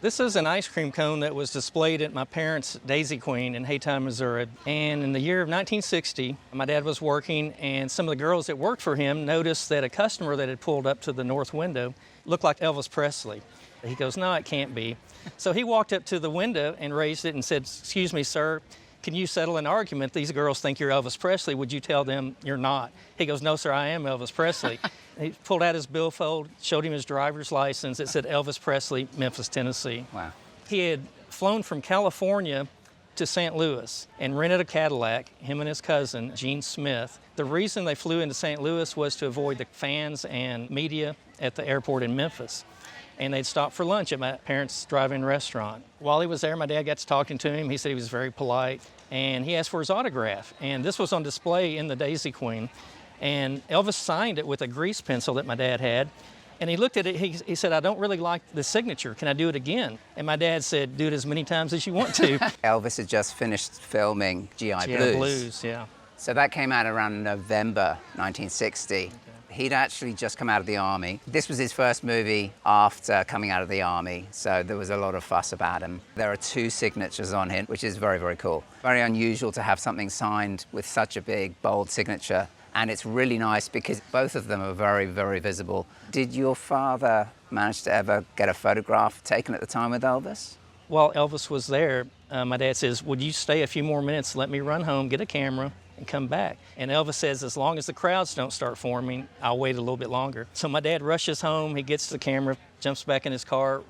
This is an ice cream cone that was displayed at my parents' Daisy Queen in Haytime, Missouri. And in the year of 1960, my dad was working, and some of the girls that worked for him noticed that a customer that had pulled up to the north window looked like Elvis Presley. He goes, "No, it can't be." So he walked up to the window and raised it and said, "Excuse me, sir, can you settle an argument? These girls think you're Elvis Presley. Would you tell them you're not?" He goes, "No, sir, I am Elvis Presley." He pulled out his billfold, showed him his driver's license. It said Elvis Presley, Memphis, Tennessee. Wow. He had flown from California to St. Louis and rented a Cadillac, him and his cousin, Gene Smith. The reason they flew into St. Louis was to avoid the fans and media at the airport in Memphis. And they'd stop for lunch at my parents' drive-in restaurant. While he was there, my dad got to talking to him. He said he was very polite, and he asked for his autograph. And this was on display in the Daisy Queen. And Elvis signed it with a grease pencil that my dad had. And he looked at it, he said, "I don't really like the signature. Can I do it again?" And my dad said, "Do it as many times as you want to." Elvis had just finished filming G.I. G.I. Blues, yeah. So that came out around November 1960. Okay. He'd actually just come out of the Army. This was his first movie after coming out of the Army, so there was a lot of fuss about him. There are 2 signatures on him, which is very, very cool. Very unusual to have something signed with such a big, bold signature. And it's really nice because both of them are very, very visible. Did your father manage to ever get a photograph taken at the time with Elvis? While Elvis was there, my dad says, "Would you stay a few more minutes, let me run home, get a camera, and come back?" And Elvis says, "As long as the crowds don't start forming, I'll wait a little bit longer." So my dad rushes home, he gets the camera, jumps back in his car,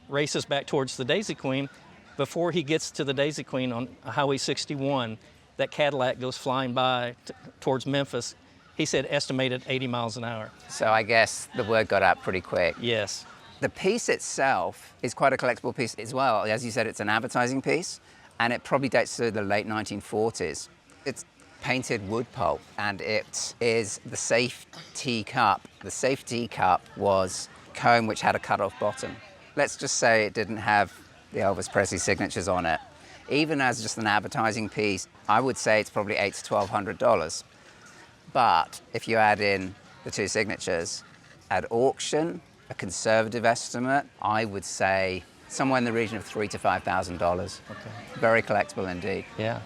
races back towards the Daisy Queen. Before he gets to the Daisy Queen on Highway 61, that Cadillac goes flying by towards Memphis. He said estimated 80 miles an hour. So I guess the word got out pretty quick. Yes. The piece itself is quite a collectible piece as well. As you said, it's an advertising piece, and it probably dates to the late 1940s. It's painted wood pulp, and it is the safety cup. The safety cup was a cone which had a cut-off bottom. Let's just say it didn't have the Elvis Presley signatures on it. Even as just an advertising piece, I would say it's probably $800 to $1,200. But if you add in the 2 signatures, at auction, a conservative estimate, I would say somewhere in the region of $3,000 to $5,000. Okay. Very collectible indeed. Yeah.